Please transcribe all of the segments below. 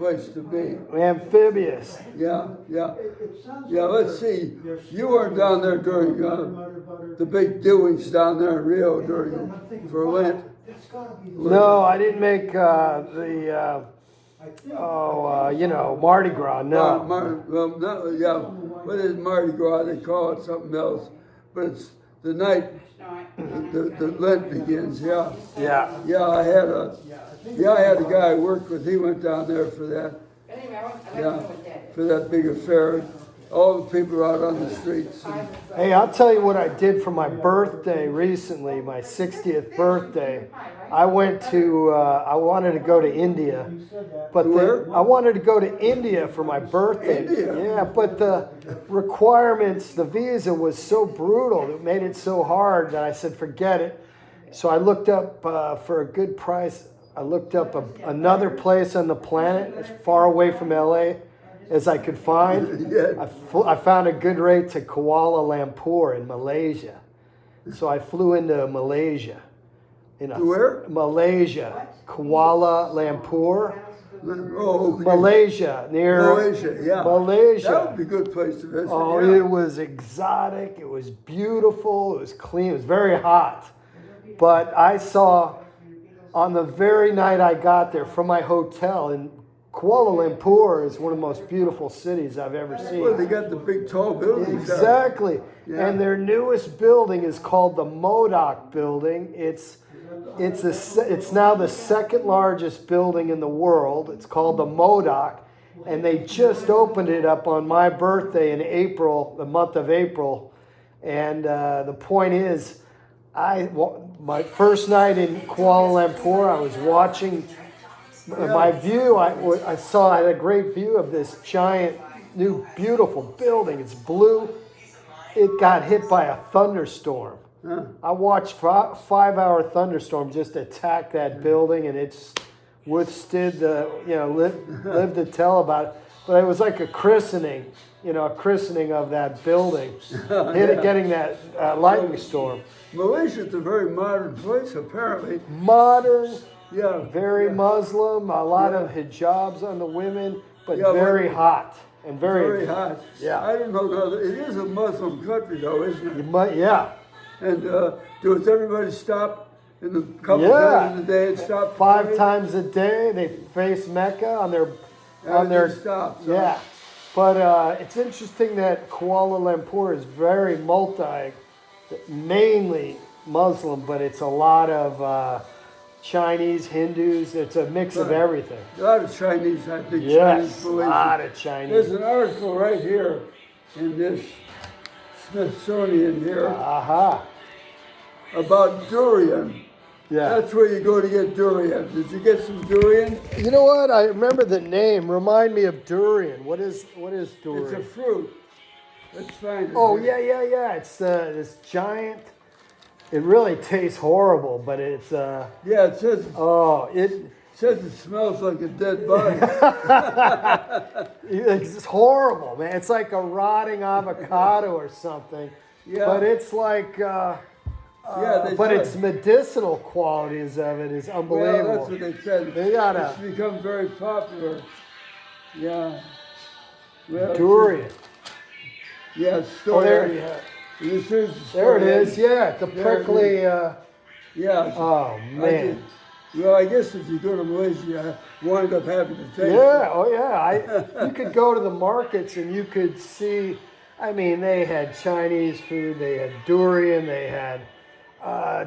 place to be. Amphibious. Yeah. Let's see. You weren't down there during the big doings down there in Rio for Lent. No, I didn't make Mardi Gras. No. What is Mardi Gras? They call it something else, but it's the night the Lent begins. Yeah. I had a guy I worked with. He went down there for that. Yeah, for that big affair. All the people are out on the streets. Hey, I'll tell you what I did for my birthday recently, my 60th birthday. I wanted to go to India. But I wanted to go to India for my birthday. India? Yeah, but the requirements, the visa was so brutal. It made it so hard that I said, forget it. So I looked up for a good price. I looked up another place on the planet as far away from LA as I could find. Yeah. I found a good rate to Kuala Lumpur in Malaysia. So I flew into Malaysia. Where? Malaysia. Kuala Lumpur. Oh, okay. Malaysia, near Malaysia, yeah. Malaysia. That would be a good place to visit. Oh, yeah. It was exotic. It was beautiful. It was clean. It was very hot. But I saw on the very night I got there from my hotel in Kuala Lumpur is one of the most beautiful cities I've ever seen. Well, they got the big tall buildings. Exactly. Yeah. And their newest building is called the Modoc Building. It's now the second largest building in the world. It's called the Modoc. And they just opened it up on my birthday in April, the month of April. And the point is, my first night in Kuala Lumpur, I was watching my view. I had a great view of this giant, new, beautiful building. It's blue. It got hit by a thunderstorm. Huh. I watched 5-hour thunderstorm just attack that building, and it's withstood lived to tell about it. But it was like a christening of that building, getting that lightning storm. Malaysia's a very modern place, apparently. Modern, very Muslim, a lot of hijabs on the women, but very hot and very hot. Yeah, I don't know. It is a Muslim country, though, isn't it? Yeah. And does everybody stop in the couple times a day and stop? 5 times a day. They face Mecca on their stops. Yeah. But it's interesting that Kuala Lumpur is very mainly Muslim, but it's a lot of Chinese, Hindus. It's a mix of everything. A lot of Chinese, I think. Yes, Chinese a lot of Chinese. There's an article right here in this Smithsonian here about durian. Yeah. That's where you go to get durian. Did you get some durian? You know what? I remember the name. Remind me of durian. What is durian? It's a fruit. Let's find it. Oh, yeah. It's this giant. It really tastes horrible, but it's it says. Oh, it says it smells like a dead body. It's horrible, man. It's like a rotting avocado or something. Yeah. But it's like. Its medicinal qualities of it is unbelievable. Well, that's what they said. It's become very popular. Yeah. Well, durian. Story. There you have. There it is. Yeah, the prickly. Oh man. I guess if you go to Malaysia, I wind up having to take. Yeah. Oh yeah. You could go to the markets and you could see. I mean, they had Chinese food. They had durian. They had.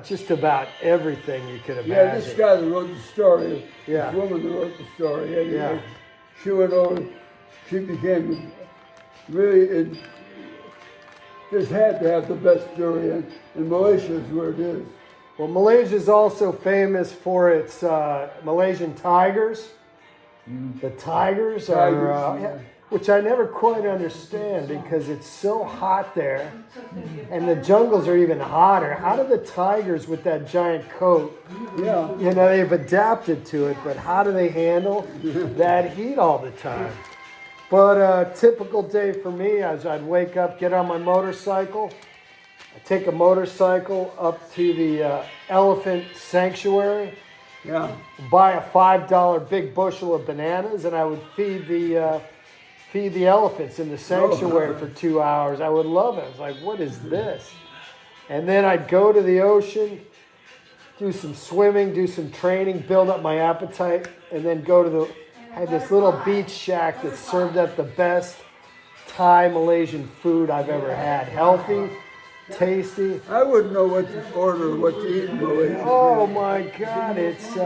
Just about everything you could imagine. Yeah, this guy that wrote the story, this woman that wrote the story, anyway, she went over, she became really, just had to have the best durian, and Malaysia is where it is. Well, Malaysia is also famous for its Malaysian tigers. The tigers are... which I never quite understand because it's so hot there and the jungles are even hotter. How do the tigers with that giant coat, they've adapted to it, but how do they handle that heat all the time? But a typical day for me is I'd wake up, get on my motorcycle, I take a motorcycle up to the elephant sanctuary Yeah. buy a $5 big bushel of bananas, and I would feed the elephants in the sanctuary for 2 hours. I would love it. I was like, what is this? And then I'd go to the ocean, do some swimming, do some training, build up my appetite, and then I had this little beach shack that served up the best Thai Malaysian food I've ever had. Healthy, tasty. I wouldn't know what to order, what to eat in Malaysia. Oh my God, it's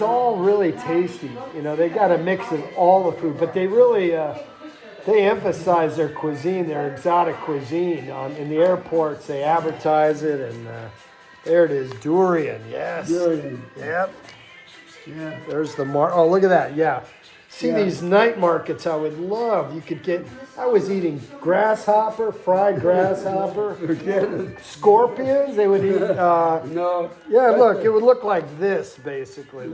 all really tasty. You know, they got a mix of all the food, but they really they emphasize their cuisine, their exotic cuisine. In the airports, they advertise it, and there it is, durian. Yes. Durian. Yep. Yeah. There's the Oh, look at that. Yeah. See these night markets I would love. I was eating fried grasshopper, Forget it. scorpions. They would eat, No. yeah, look, it would look like this basically.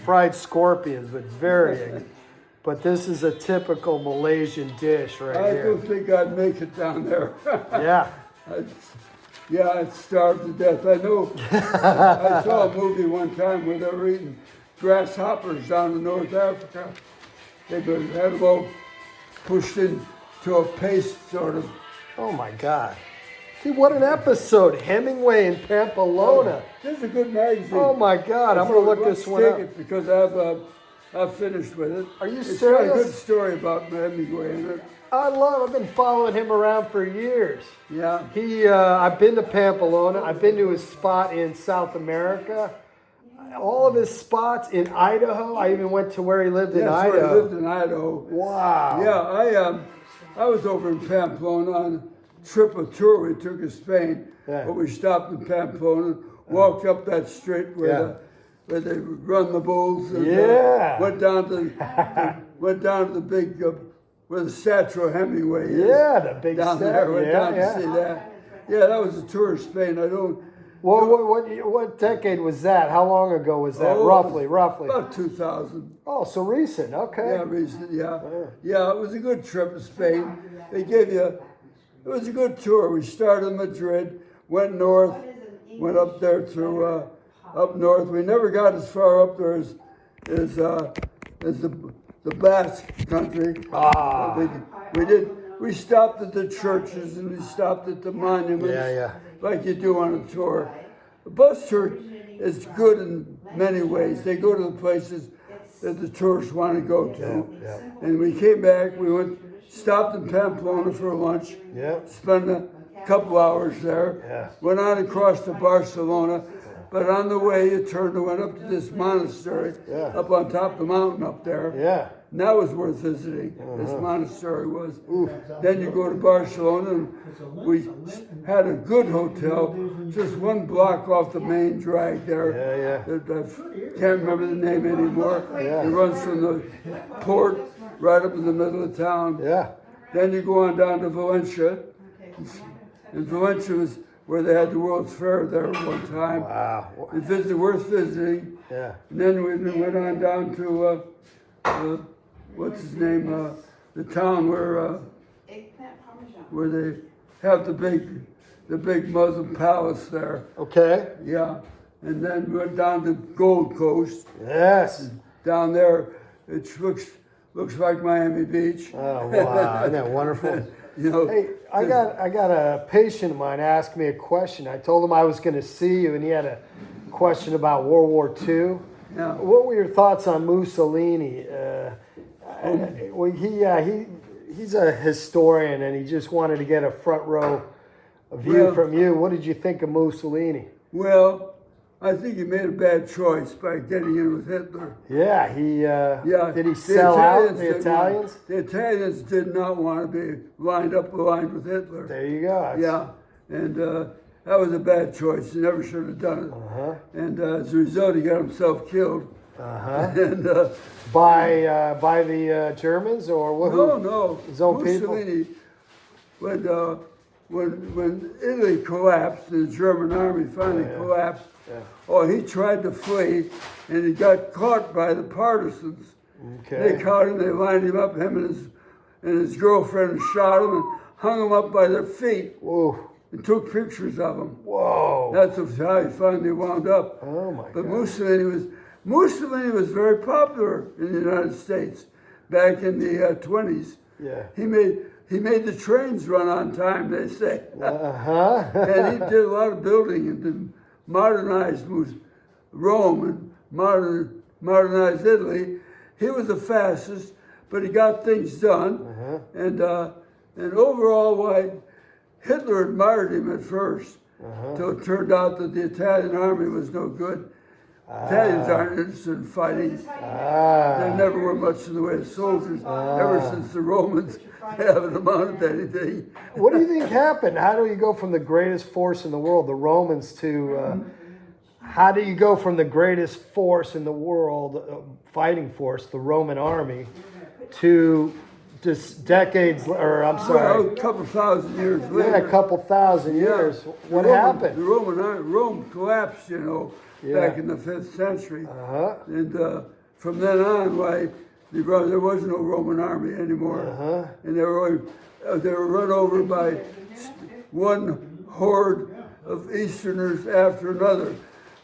Fried scorpions, but this is a typical Malaysian dish right I here. don't think I'd make it down there. Yeah. I'd starve to death. I know. I saw a movie one time where they were eating grasshoppers down in North Africa. They had them all pushed into a paste sort of. Oh my God. See, what an episode. Hemingway in Pamplona. This is a good magazine. Oh my God. I'm going to look this one up. It because I've finished with it. Are you It's serious? got a good story about Hemingway in it. I've been following him around for years. Yeah. I've been to Pamplona. I've been to his spot in South America. All of his spots in Idaho. I even went to where he lived in Idaho. Where he lived in Idaho. Wow. Yeah, I was over in Pamplona on a tour we took to Spain. Yeah. But we stopped in Pamplona, walked up that street where they run the bulls. And, went down to the big where the statue of Hemingway is. Yeah, the big down statue. there. Went down to see that. Yeah, that was a tour of Spain. What decade was that? How long ago was that? Roughly. About 2000. Oh, so recent. Okay. Yeah, recent. Yeah. Yeah, it was a good trip to Spain. It was a good tour. We started in Madrid, went north, went up there through up north. We never got as far up there as the Basque country. We stopped at the churches and we stopped at the monuments, like you do on a tour. The bus tour is good in many ways. They go to the places that the tourists want to go to. And we came back. We stopped in Pamplona for lunch. Spent a couple hours there. Went on across to Barcelona. But on the way, you turned and went up to this monastery up on top of the mountain up there. Yeah. And that was worth visiting. This monastery was. Then you go to Barcelona, and we had a good hotel, just one block off the main drag there. I can't remember the name anymore. It runs from the port right up in the middle of town. Then you go on down to Valencia, and Valencia was where they had the World's Fair there at one time. Wow. It's worth visiting. And then we went on down to what's his name? The town where they have the big Muslim palace there. Okay. Yeah. And then we went down to Gold Coast. Yes. Down there, it looks like Miami Beach. Oh wow! Isn't that wonderful? Hey, I got a patient of mine ask me a question. I told him I was going to see you, and he had a question about World War II. Yeah. What were your thoughts on Mussolini? He's a historian, and he just wanted to get a front row view from you. What did you think of Mussolini? Well, I think he made a bad choice by getting in with Hitler. Yeah, did he sell out the Italians? The Italians did not want to be aligned with Hitler. There you go. And that was a bad choice. He never should have done it. And as a result, he got himself killed. And by the Germans or what? No, his own Mussolini, people. When Italy collapsed, the German army finally collapsed. He tried to flee, and he got caught by the partisans. Okay. They caught him. They lined him up, him and his girlfriend, and shot him and hung him up by their feet. Whoa. and took pictures of him. Whoa. That's how he finally wound up. Oh my But God. Mussolini was very popular in the United States back in the 20s. Yeah. He made the trains run on time, they say. And he did a lot of building and modernized Rome and modernized Italy. He was the fastest, but he got things done. And overall, why Hitler admired him at first, until it turned out that the Italian army was no good. Italians aren't interested in fighting. There never were much in the way of soldiers, ever since the Romans haven't amounted to anything. What do you think happened? How do you go from the greatest force in the world, the Romans, to how do you go from the greatest force in the world, fighting force, the Roman army, to just decades, or I'm sorry, Well, a couple thousand years later. a couple thousand years. What happened? The Rome collapsed, back in the 5th century. And from then on, there was no Roman army anymore. And they were run over by one horde of Easterners after another.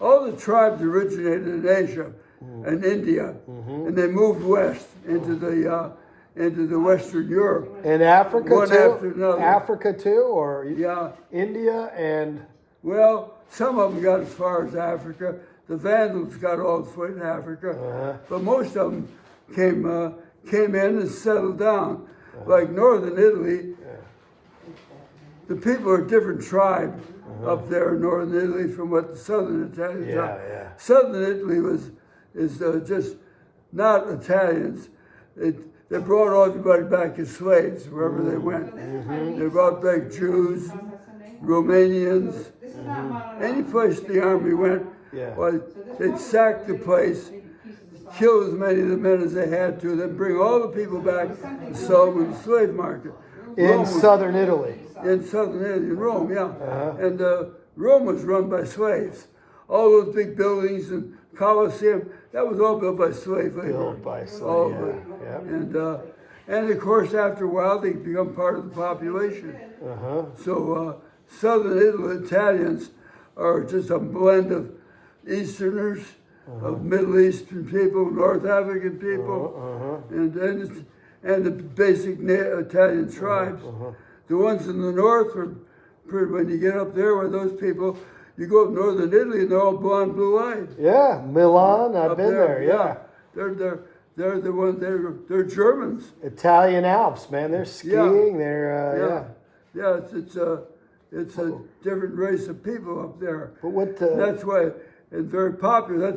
All the tribes originated in Asia and India, and they moved west into the Western Europe. And Africa One too? after another. Africa too, or Yeah. India and... Well, some of them got as far as Africa. The Vandals got all the way to Africa, but most of them came in and settled down. Like northern Italy, the people are a different tribe up there in northern Italy from what the southern Italians are. Southern Italy is just not Italians. They brought everybody back as slaves wherever they went. They brought back Jews, Romanians, any place the army went. Well, they'd sack the place, kill as many of the men as they had to, then bring all the people back and sell them in the slave market. in southern Italy. In southern Italy, in Rome, yeah. And Rome was run by slaves. All those big buildings and Colosseum, that was all built by slave labor. Built by slave, all of it. And of course, after a while, they become part of the population. So southern Italy Italians are just a blend of Easterners, of Middle Eastern people, North African people, and the basic Italian tribes. The ones in the north are when you get up there with those people, you go up northern Italy and they're all blonde, blue-eyed. Yeah, Milan, I've been there. Yeah, they're the ones. They're Germans. Italian Alps, man. They're skiing. They're it's a different race of people up there. But what? That's why it's very popular.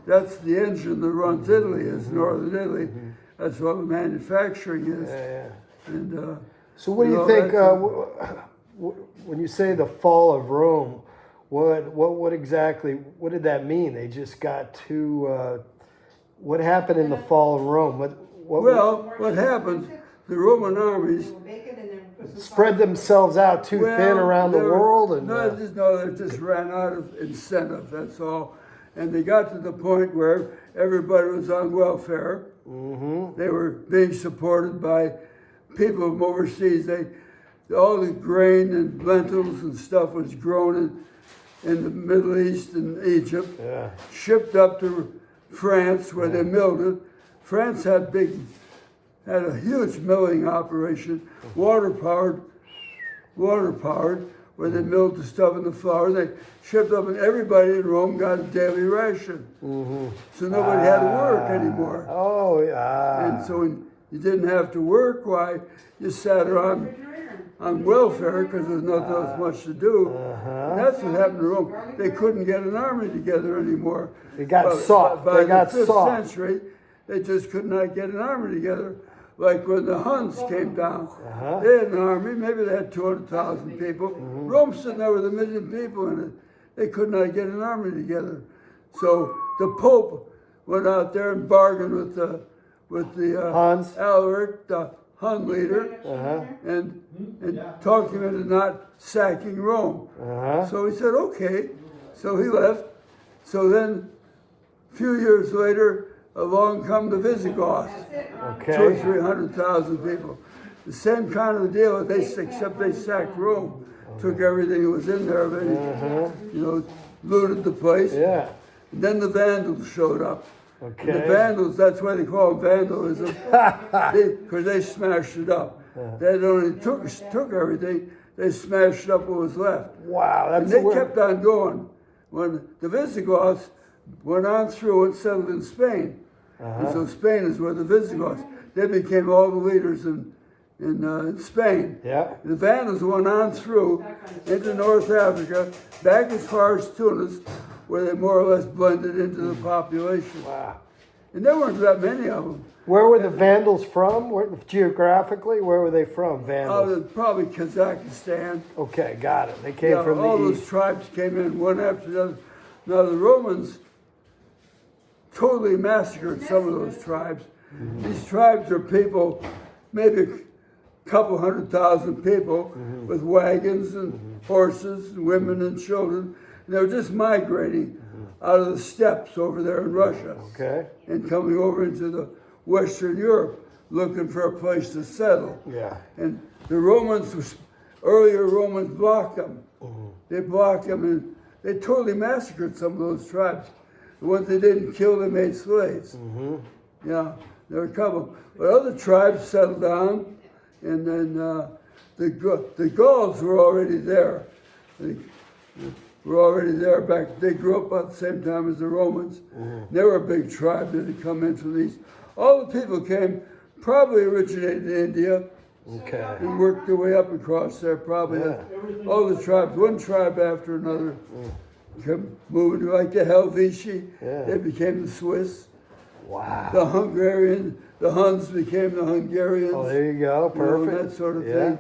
That's the engine that runs Italy. Is northern Italy. That's what the manufacturing is. And so what do you think? When you say the fall of Rome, what exactly? What did that mean? They just got too. What happened in the fall of Rome? What happened? The Roman armies spread themselves out too thin around the world, and they just ran out of incentive. That's all, and they got to the point where everybody was on welfare. They were being supported by people from overseas. All the grain and lentils and stuff was grown in the Middle East and Egypt, shipped up to France where they milled it. France had a huge milling operation, water powered, where they milled the stuff in the flour. They shipped up, and everybody in Rome got a daily ration. So nobody had to work anymore. And so when you didn't have to work, why you sat around on welfare because there's nothing else much to do. And that's what happened to Rome. They couldn't get an army together anymore. They got soft. By the 5th century, they just could not get an army together. Like when the Huns came down, they had an army, maybe they had 200,000 people. Rome sitting there with 1 million people in it. They could not get an army together. So the Pope went out there and bargained with the Huns. Alaric, the Hun leader, and talked him into not sacking Rome. So he said, okay. So he left. So then, a few years later, along come the Visigoths. 200,000 or 300,000 people. The same kind of deal, except they sacked Rome. took everything that was in there, looted the place. Yeah. And then the Vandals showed up. Okay. And the Vandals, that's why they call it vandalism, because they smashed it up. They not only took everything, they smashed up what was left. Wow, and they kept on going. When the Visigoths went on through and settled in Spain, and so Spain is where the Visigoths, they became all the leaders in Spain. Yeah. The Vandals went on through into North Africa, back as far as Tunis, where they more or less blended into the population. Wow. And there weren't that many of them. Where were the Vandals from? Geographically, where were they from, Vandals? Probably Kazakhstan. Okay, got it. They came from all the those east. tribes came in one after the other. Now the Romans totally massacred some of those tribes. These tribes are people, maybe a couple 100,000 people with wagons and horses and women and children. And they were just migrating out of the steppes over there in Russia. Okay. And coming over into the Western Europe looking for a place to settle. Yeah. And the Romans, earlier Romans blocked them. They blocked them and they totally massacred some of those tribes. The ones they didn't kill, they made slaves. Yeah, there were a couple. But other tribes settled down, and then the Gauls were already there. They were already there back. They grew up about the same time as the Romans. They were a big tribe that had come in from these. All the people came, probably originated in India, and worked their way up across there. Probably all the tribes, one tribe after another, kept moving like the Helvetii. They became the Swiss. Wow. The Hungarians, the Huns became the Hungarians. Oh, there you go. Perfect. That sort of thing.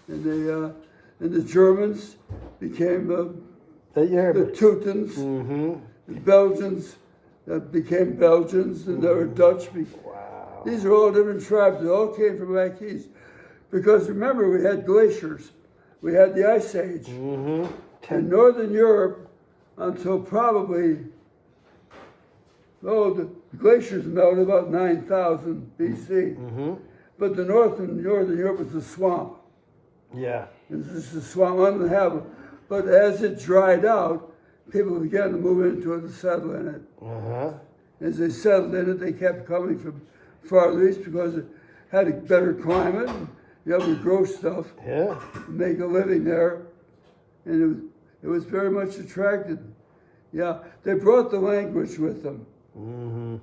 And the Germans became the Teutons. The Belgians became Belgians, and there were Dutch. Wow. These are all different tribes. They all came from back east. Because remember, we had glaciers. We had the Ice Age. In Northern Europe, until probably, the glaciers melted about 9,000 BC. But the Northern Europe was a swamp. Yeah. It was just a swamp, uninhabitable. But as it dried out, people began to move into it and settle in it. As they settled in it, they kept coming from farther east because it had a better climate. And you able to grow stuff, make a living there. And it was very much attracted. Yeah, they brought the language with them.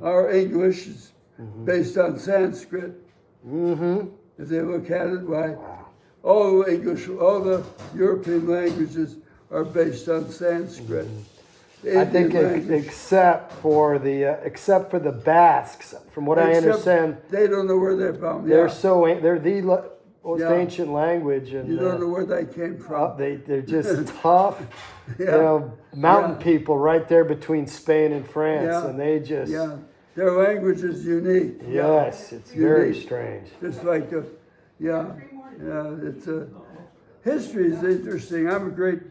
Our English is based on Sanskrit. If they look at it, why all the English, all the European languages are based on Sanskrit. I think except for the Basques, from what I understand, they don't know where they're from. They're the most ancient language, and you don't know where they came from. They're just tough, mountain people right there between Spain and France, and they just their language is unique. Yes, it's unique. Very strange. Just like it's history is interesting. I'm a great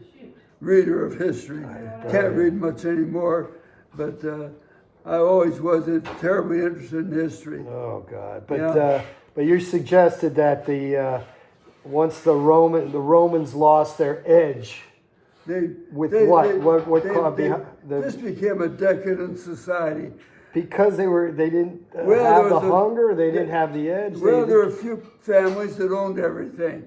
reader of history. Can't read much anymore, but I always was terribly interested in history. Oh God! But you suggested that once the Romans lost their edge. This became a decadent society. Because they didn't have the hunger, they didn't have the edge. Well, there were a few families that owned everything.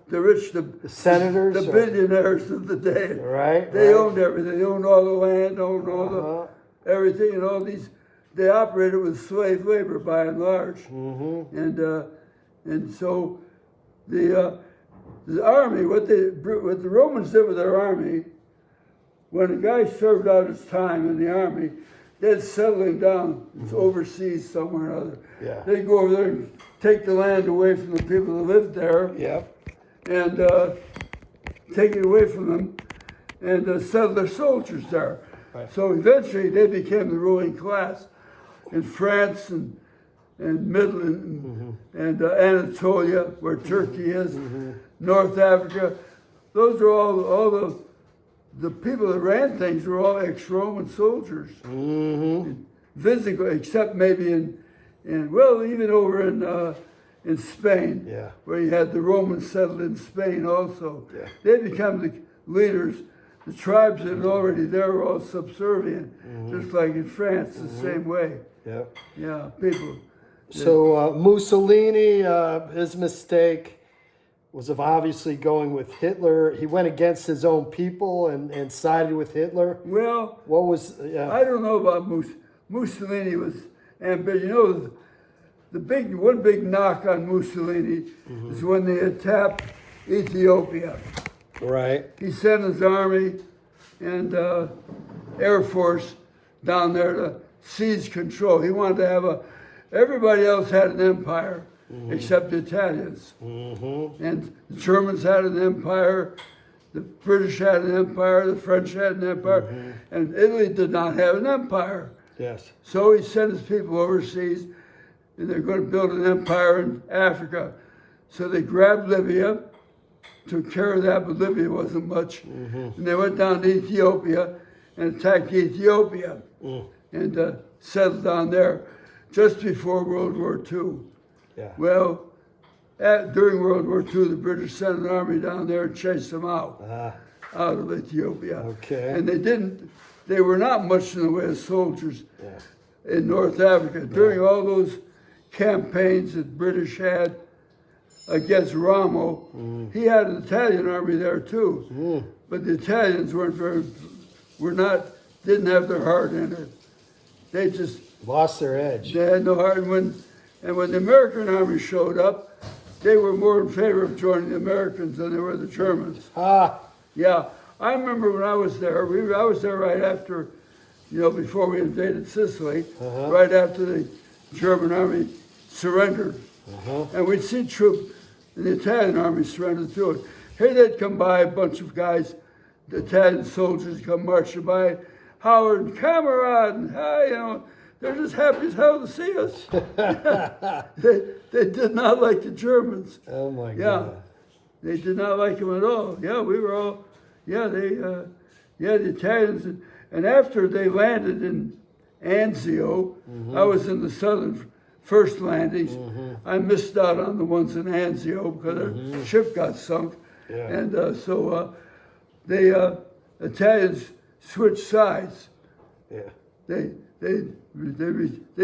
The rich, the senators, the billionaires of the day. Right. They owned everything. They owned all the land, owned all the everything, and all these. They operated with slave labor by and large, and so the army. What the Romans did with their army, when a guy served out his time in the army, they'd settle him down overseas somewhere or other. They'd go over there and take the land away from the people that lived there. And take it away from them and settle their soldiers there. So eventually they became the ruling class in France and Midland and Anatolia, where Turkey is, North Africa. Those are all the people that ran things were all ex-Roman soldiers. Visigoth, except maybe even over in in Spain, where you had the Romans settled in Spain also. Yeah. They become the leaders. The tribes that are already there were all subservient, just like in France, the same way. Yeah. Yeah, people. So Mussolini, his mistake was of obviously going with Hitler. He went against his own people and sided with Hitler. Well, what was? I don't know about Mussolini was ambitious. You know, one big knock on Mussolini is when they attacked Ethiopia. Right. He sent his army and Air Force down there to seize control. He wanted to have everybody else had an empire except the Italians. And the Germans had an empire, the British had an empire, the French had an empire, and Italy did not have an empire. Yes. So he sent his people overseas, and they're going to build an empire in Africa. So they grabbed Libya, took care of that, but Libya wasn't much. And they went down to Ethiopia and attacked Ethiopia and settled down there just before World War II. Yeah. Well, during World War II, the British sent an army down there and chased them out of Ethiopia. Okay. And they were not much in the way of soldiers in North Africa. During all those campaigns that British had against Rommel, he had an Italian army there too. But the Italians didn't have their heart in it. They just lost their edge. They had no heart. And when the American army showed up, they were more in favor of joining the Americans than they were the Germans. Yeah, I remember when I was there. I was there right after, before we invaded Sicily, right after the German army surrendered. And we'd see troops in the Italian army surrender to it. Here they'd come by, a bunch of guys, the Italian soldiers come marching by, Howard and Camarade, and hi, they're just happy as hell to see us. They did not like the Germans. Oh my God. They did not like them at all. Yeah, we were all, the Italians. And after they landed in Anzio, I was in the southern first landings. I missed out on the ones in Anzio because our ship got sunk. And so the Italians switched sides. They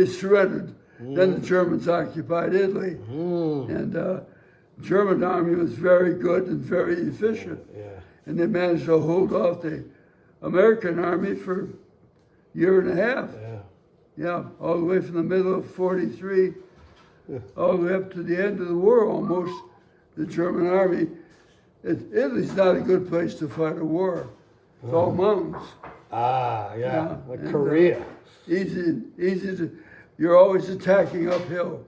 surrendered. Then the Germans occupied Italy. And the German army was very good and very efficient. And they managed to hold off the American army for a year and a half. All the way from the middle of 43, all the way up to the end of the war almost, the German army. Italy's not a good place to fight a war. It's all mountains. Like Korea. Easy to, you're always attacking uphill.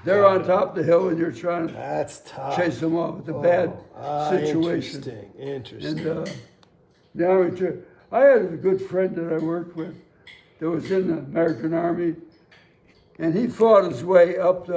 They're on top of the hill and you're trying to chase them off. It's a bad situation. Interesting. And I had a good friend that I worked with that was in the American Army, and he fought his way up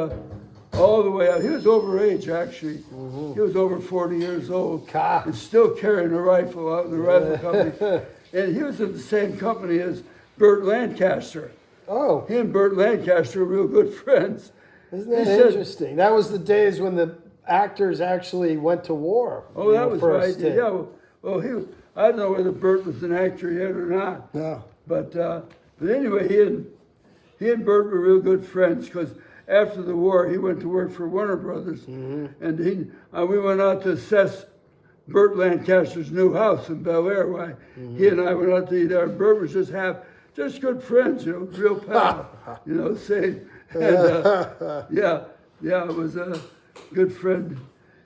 all the way up. He was over age, actually. He was over 40 years old and still carrying a rifle out in the rifle company. And he was in the same company as Burt Lancaster. He and Burt Lancaster were real good friends. Isn't that interesting? That was the days when the actors actually went to war. That was right. Yeah. Well, I don't know whether Burt was an actor yet or not. No. But anyway, he and Burt were real good friends because after the war, he went to work for Warner Brothers, and we went out to assess Burt Lancaster's new house in Bel Air. Why he and I went out to eat there. Burt was just good friends, real pal, same. And it was a good friend.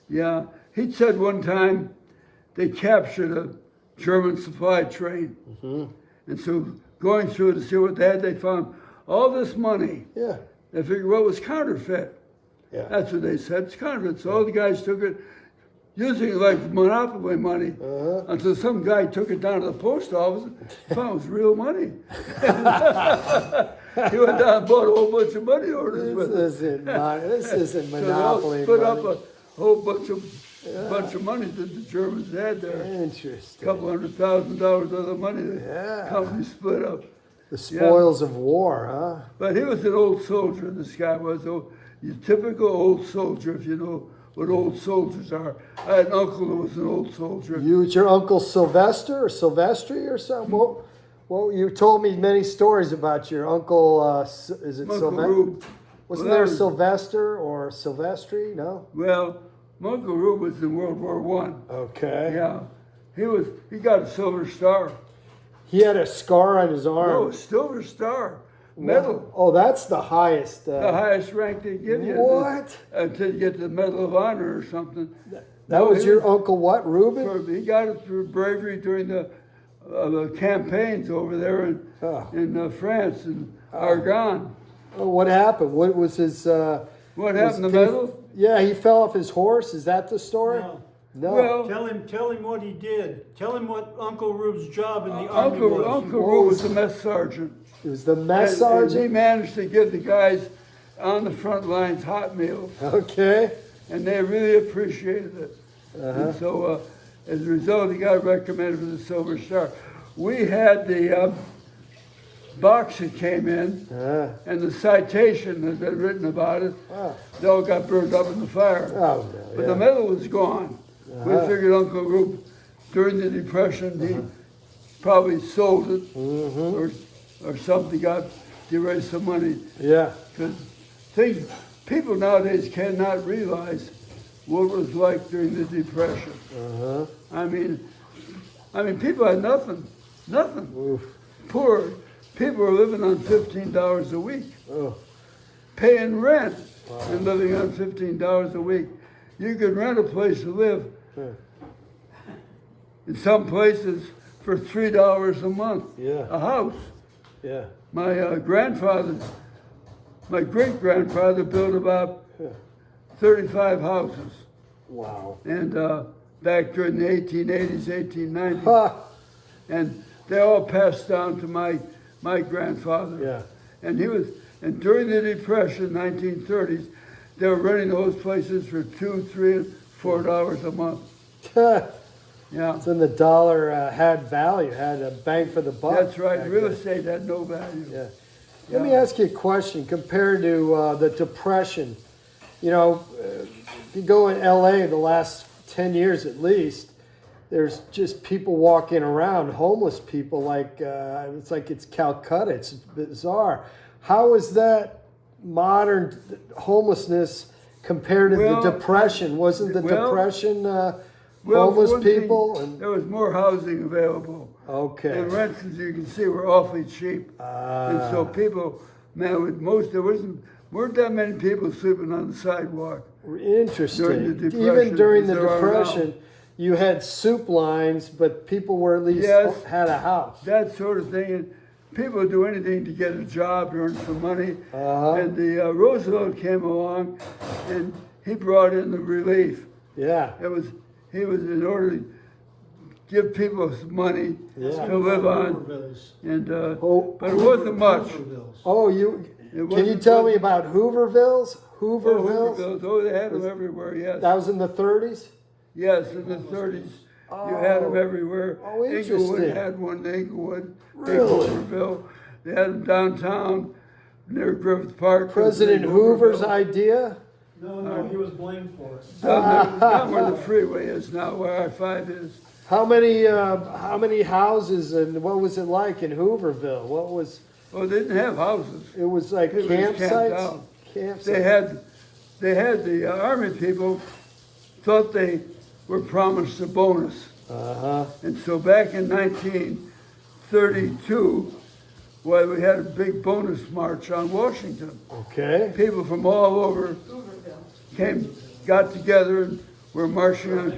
Yeah, he said one time they captured a German supply train, and so going through to see what they had, they found all this money. They figured, well, it was counterfeit. That's what they said. It's counterfeit. So all the guys took it, using it like monopoly money, until some guy took it down to the post office and found it was real money. He went down and bought a whole bunch of money orders with it. This isn't monopoly so they all split up a whole bunch of money that the Germans had there. Interesting. $200,000 worth of money the company split up. The spoils of war, huh? But he was an old soldier, this guy was. Your typical old soldier, if you know what old soldiers are. I had an uncle who was an old soldier. Was your uncle Sylvester or Silvestri or something? Well, you told me many stories about your uncle. Is it Sylvester? Wasn't there Sylvester or Silvestri? No. Well, Uncle Rube was in World War One. Okay. Yeah, he got a Silver Star. He had a scar on his arm. No, a Silver Star. Medal. Wow. Oh, that's the highest. The highest rank they give you. What? Until you get the Medal of Honor or something. That was your uncle what, Reuben? He got it for bravery during the campaigns over there in France and Argonne. Oh, what happened? What was his... What happened, the medal? Yeah, he fell off his horse. Is that the story? No. Well, tell him what he did. Tell him what Uncle Rube's job in the army was. Uncle Rube was the mess sergeant. He was the mess sergeant? And he managed to give the guys on the front lines hot meals. Okay. And they really appreciated it. And so, as a result, he got recommended for the Silver Star. We had the box that came in, and the citation that had been written about it, they all got burned up in the fire. Oh, no, But the medal was gone. We figured Uncle Rube, during the Depression, he probably sold it or something, got to raise some money. Yeah. Because people nowadays cannot realize what it was like during the Depression. I mean, people had nothing. Oof. Poor people were living on $15 a week, Oh. paying rent and living on $15 a week. You could rent a place to live in some places for $3 a month. Yeah. A house. Yeah. My my great-grandfather built about 35 houses. Wow. And back during the 1880s, 1890s. Ha! And they all passed down to my grandfather. Yeah. And during the Depression, 1930s, they were renting those places for $2, $3, and $4 a month. Yeah. So then the dollar had value, had a bang for the buck. That's right. Real then. estate had no value. Yeah. Let me ask you a question. Compared to the Depression, if you go in LA the last 10 years at least, there's just people walking around, homeless people, like it's Calcutta. It's bizarre. How is that modern homelessness compared to the Depression? Wasn't the Depression homeless people? There was more housing available. Okay. And rents, as you can see, were awfully cheap. And so people, there weren't that many people sleeping on the sidewalk. Interesting. During the Depression, even during the there are now. Depression, you had soup lines, but people were at least had a house. That sort of thing. And people would do anything to get a job, earn some money. And the Roosevelt came along, and he brought in the relief. Yeah. He was in order to give people some money to live on, and but it wasn't much. Oh, can you tell me about Hoovervilles? Hoovervilles? Oh, they had them everywhere. Yes. That was in the 30s. Yes, in the 30s, you had them everywhere. Oh, interesting. Inglewood had one in Inglewood. Really? Hooverville. They had them downtown near Griffith Park. President Hoover's idea. No, he was blamed for it. Down where the freeway is now, where I-5 is. How many houses and what was it like in Hooverville? What was? Oh, they didn't have houses. It was like It was camped campsites. out. Campsites. They had the army people thought they were promised a bonus. And so back in 1932, we had a big bonus march on Washington. Okay. People from all over got together and were marching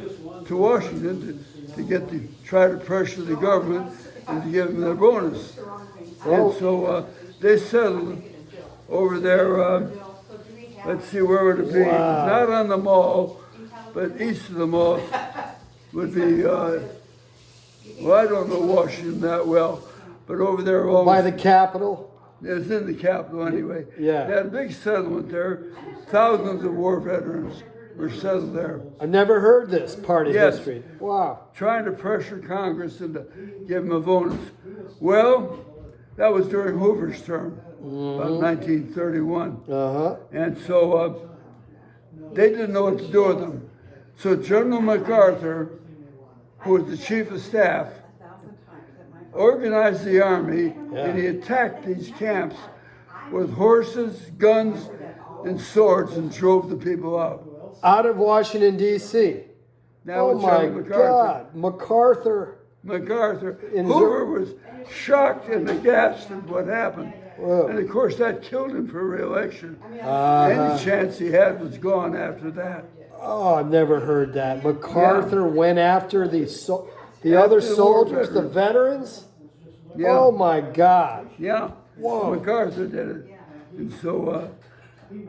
to Washington to try to pressure the government and to give them their bonus. And so they settled over there. Let's see, where would it be? Wow. Not on the mall, but east of the mall would be. I don't know Washington that well, but over there almost. By the Capitol. It's in the Capitol anyway. Yeah. They had a big settlement there. Thousands of war veterans were settled there. I've never heard this part of Yes. history. Wow. Trying to pressure Congress into give them a bonus. Well, That was during Hoover's term, about 1931. Uh-huh. And so they didn't know what to do with them. So General MacArthur, who was the chief of staff, organized the army, and he attacked these camps with horses, guns, and swords, and drove the people out. Out of Washington, D.C. That Oh was my General MacArthur. God. MacArthur. MacArthur. In Hoover was shocked and aghast at what happened. Whoa. And of course that killed him for re-election. Uh-huh. Any chance he had was gone after that. Oh, I've never heard that. MacArthur went after the After other the war soldiers, the veterans? Yeah. Oh my God. Yeah. Whoa. MacArthur did it. And so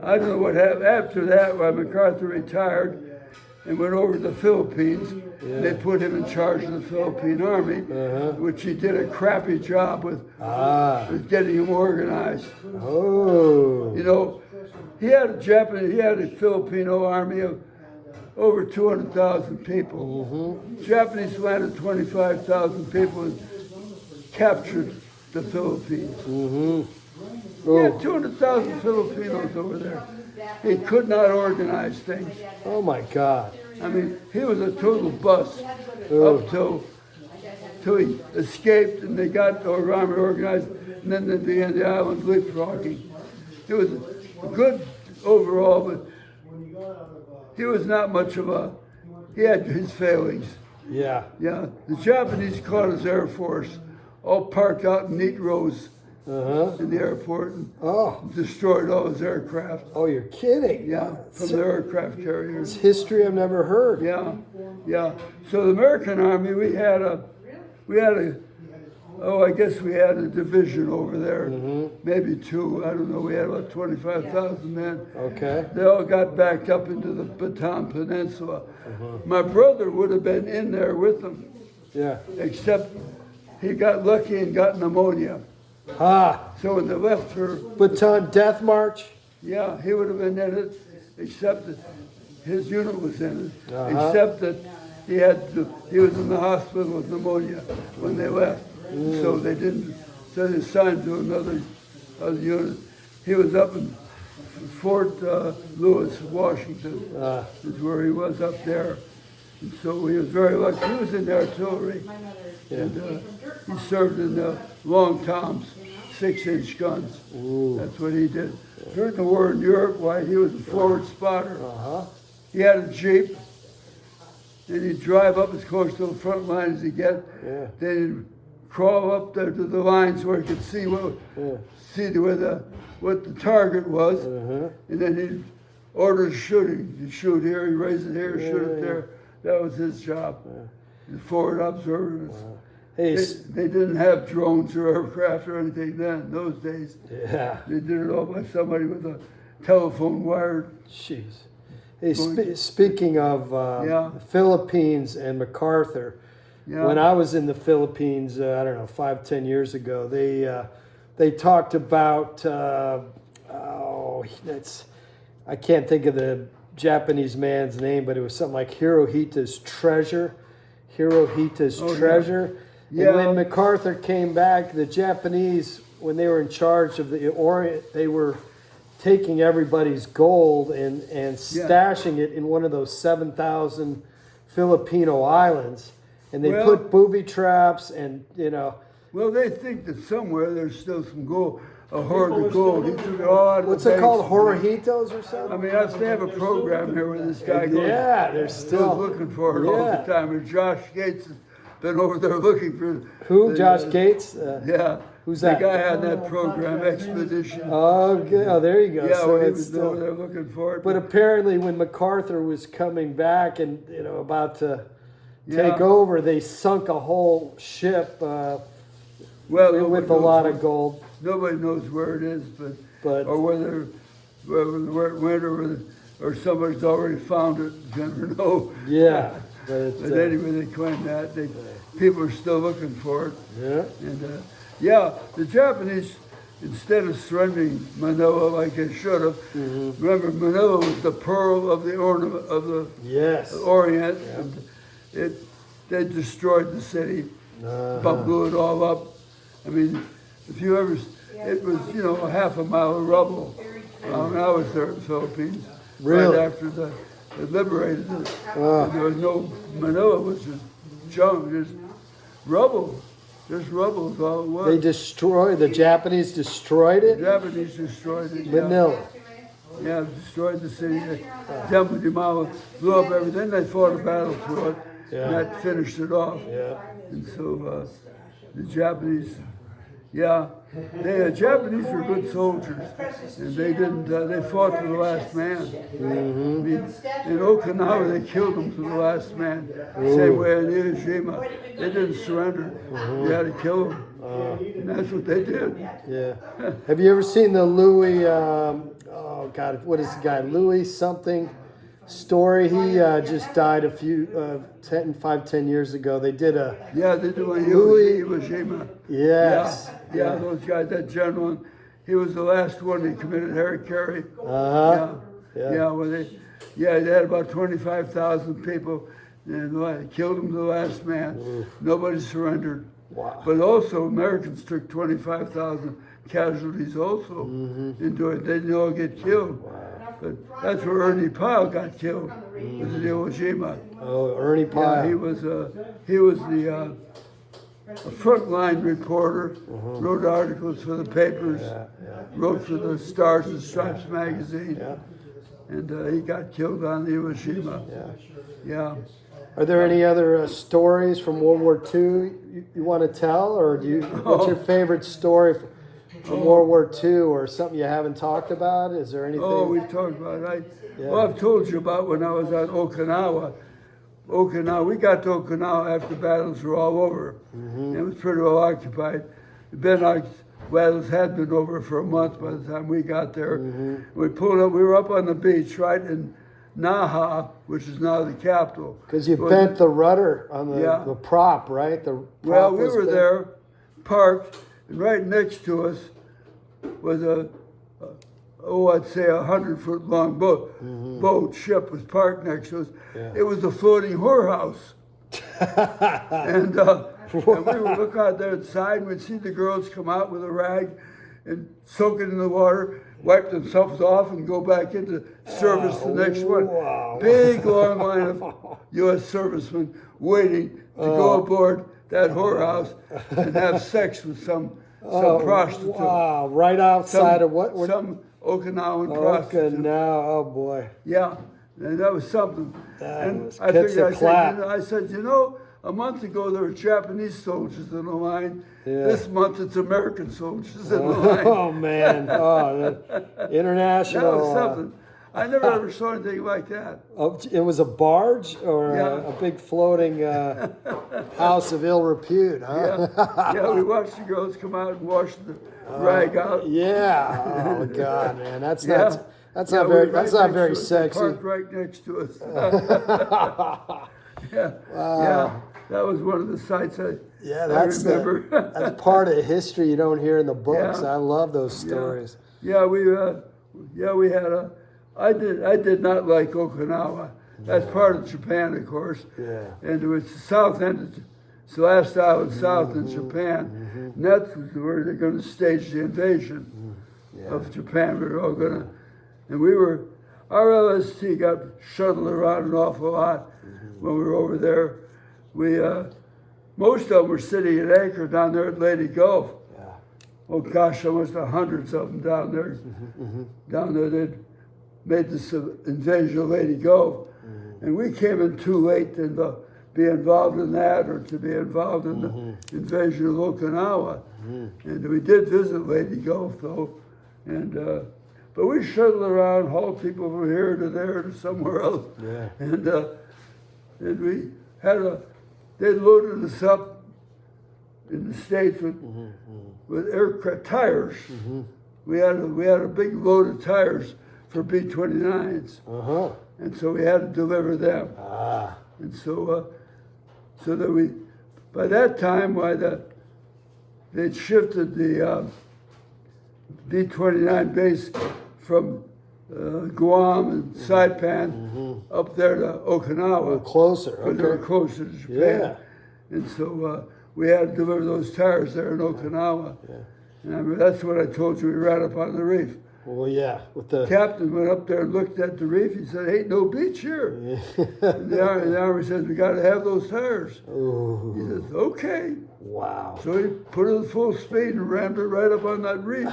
I don't know what happened. After that, when MacArthur retired and went over to the Philippines, they put him in charge of the Philippine Army, which he did a crappy job with getting him organized. Oh. You know, he had a Filipino army of over 200,000 people. Japanese landed 25,000 people and captured the Philippines. He had 200,000 Filipinos over there. He could not organize things. Oh my God. I mean, he was a total bust up till he escaped and they got the army organized, and then they began the island leapfrogging. It was good overall, but he was not much of he had his failings. Yeah. Yeah, the Japanese caught his Air Force all parked out in neat rows in the airport and destroyed all his aircraft. Oh, you're kidding. Yeah, from the aircraft carriers. It's history I've never heard. Yeah, yeah. So the American Army, we had a division over there, maybe two. I don't know. We had about 25,000 men. Okay. They all got backed up into the Bataan Peninsula. My brother would have been in there with them, except he got lucky and got pneumonia. So when they left for Bataan Death March? yeah, he would have been in it, except that his unit was in it, except that he was in the hospital with pneumonia when they left. So they didn't, so they assigned to another unit. He was up in Fort Lewis, Washington, is where he was up there. And so he was very lucky. He was in the artillery. And he served in the Long Toms, 6-inch guns. That's what he did. During the war in Europe, he was a forward spotter. He had a Jeep, and he'd drive up as close to the front line as he'd get. Then he'd crawl up there to the lines where he could see what the target was, and then he'd order shooting. He'd shoot here, he'd raise it here, shoot it there. That was his job. The forward observers. Hey, They didn't have drones or aircraft or anything then, in those days. yeah. They did it all by somebody with a telephone wired. Jeez. Hey, speaking of the Philippines and MacArthur, when I was in the Philippines, I don't know, 5-10 years ago, they talked about I can't think of the Japanese man's name, but it was something like Hirohito's treasure. Treasure. Yeah. And when MacArthur came back, the Japanese, when they were in charge of the Orient, they were taking everybody's gold and stashing it in one of those 7,000 Filipino islands. And they put booby traps and, Well, they think that somewhere there's still some gold, a hoard of gold. He took it all out of what's the it called, banks. Horohitos or something? I mean, they have a program here where this guy goes, they're still goes looking for it all the time. And Josh Gates has been over there looking for Who? Josh Gates? Who's that? The guy on that program, Expedition. Oh, good. Oh, there you go. Yeah, so he it's was still, over there looking for it. but apparently when MacArthur was coming back and, about to take over, they sunk a whole ship with a lot of gold. Nobody knows where it is, But or where it went, or somebody's already found it. You never know. Yeah. But Anyway, they claim that people are still looking for it. Yeah. And the Japanese, instead of surrendering Manila like they should have, remember Manila was the pearl of the ornament of the Orient. Yeah. And they destroyed the city, blew it all up. I mean, if you ever, it was, you know, a half a mile of rubble when I was there in the Philippines. Really? Right after they liberated it. And there was no, Manila was just junk, just rubble. Just rubble is all it was. The Japanese destroyed The it? Japanese destroyed it. Manila. Yeah, destroyed the city. Temple Dimao blew up everything. They fought a battle through it. And that finished it off. Yeah. And so the Japanese, the Japanese were good soldiers, and they didn't. They fought to the last man. I mean, in Okinawa, they killed them to the last man. Same way in Hiroshima, they didn't surrender. You had to kill them, and that's what they did. Yeah. Have you ever seen the Louis? Oh God, what is the guy? Louis something story. He just died a few 10 years ago. They did a They did one. Hiroshima. yes. Yeah, those guys. That general, he was the last one who committed harikari. They had about 25,000 people, and they killed them to the last man. Nobody surrendered. Wow. But also, Americans took 25,000 casualties also into it. They didn't all get killed. Wow. But that's where Ernie Pyle got killed, was in Hiroshima. Oh, Ernie Pyle. Yeah, he was the a frontline reporter, wrote articles for the papers, wrote for the Stars and Stripes magazine, and he got killed on Hiroshima. Yeah. Are there any other stories from World War II you want to tell, or what's your favorite story from World War II, or something you haven't talked about? Is there anything? Oh, we've talked about it. Well, I've told you about when I was on Okinawa. We got to Okinawa after battles were all over. It was pretty well occupied. Battles had been over for a month by the time we got there. We pulled up. We were up on the beach, right in Naha, which is now the capital. Because you bent the rudder on the prop, right? We were there, parked, and right next to us was I'd say 100-foot long ship was parked next to us. It was a floating whorehouse. and we would look out there outside and we'd see the girls come out with a rag and soak it in the water, wipe themselves off and go back into service the next one. Wow. Big long line of U.S. servicemen waiting to go aboard that whorehouse and have sex with some prostitute. Wow, right outside of what? Some Okinawan prostitute. Okinawa, oh boy. Yeah, and that was something. And was I figured, clap. I said, a month ago there were Japanese soldiers in the line. Yeah. This month it's American soldiers in the line. Oh man, international. That was something. I never ever saw anything like that. It was a barge or a big floating house of ill repute, huh? We watched the girls come out and wash the rag out. Yeah. Oh God, man, that's not very sexy. Parked right next to us. That was one of the sights I remember. That's part of the history you don't hear in the books. I love those stories. We had I did not like Okinawa. That's part of Japan, of course. Yeah. And it was the south end. It's the last island south in Japan. And that's where they're going to stage the invasion of Japan. We were all going to, and our LST got shuttled around an awful lot when we were over there. Most of them were sitting at anchor down there at Lady Gulf. Oh gosh, there must have hundreds of them down there. Down there, they'd made this invasion of Lady Gulf. And we came in too late to be involved in that or to be involved in the invasion of Okinawa. And we did visit Lady Gulf though. And but we shuttled around, hauled people from here to there to somewhere else. And we had they loaded us up in the States with aircraft tires. We had a big load of tires for B-29s. And so we had to deliver them. And so that by that time, they'd shifted the B-29 base from Guam and Saipan up there to Okinawa. Closer, Because they were closer to Japan. And so we had to deliver those tires there in Okinawa. And that's what I told you. We ran up on the reef. Well, yeah, with the Captain went up there and looked at the reef. He said, "Ain't no beach here." And the Army says, "We got to have those tires." Ooh. He says, "Okay." Wow. So he put it at full speed and rammed it right up on that reef.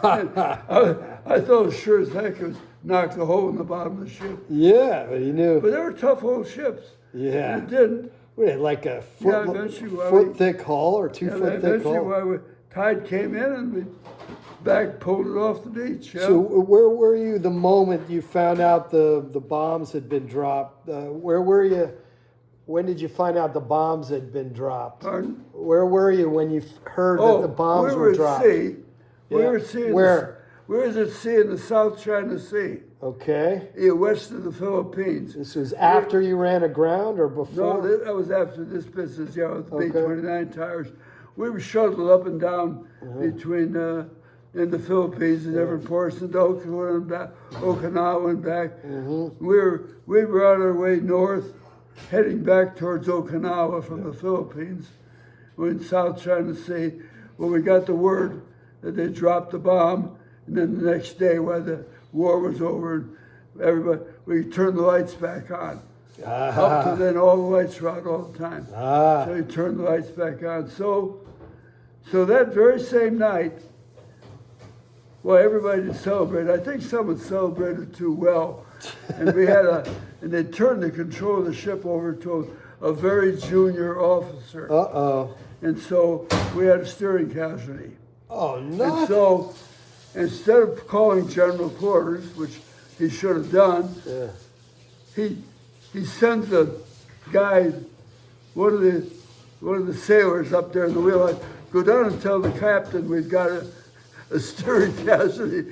I thought sure as heck it was knocked a hole in the bottom of the ship. Yeah, but he knew. But they were tough old ships. Yeah. And it didn't. What, like a eventually, foot thick hull or 2 foot thick Eventually, hull? tide came in and we pulled it off the beach. Yeah. So where were you the moment you found out the bombs had been dropped? Where were you? When did you find out the bombs had been dropped? Pardon? Where were you when you heard that the bombs were dropped? We Yeah. were at sea. Where? We were at sea in the South China Sea. Okay. West of the Philippines. This was after you ran aground or before? No, that was after this business, with the Okay. B-29 tires. We were shuttled up and down between in the Philippines and different ports into Okinawa and back. We were on our way north, heading back towards Okinawa from the Philippines. We're in South China Sea. Well, we got the word that they dropped the bomb, and then the next day, while the war was over, and everybody, we turned the lights back on. Up to then, all the lights were out all the time. So you turned the lights back on. So that very same night, well, everybody did celebrate. I think someone celebrated too well, and and they turned the control of the ship over to a very junior officer. And so we had a steering casualty. Oh, no. And so instead of calling general quarters, which he should have done, he sends a guy, one of the sailors up there in the wheel, go down and tell the captain we've got a steering casualty.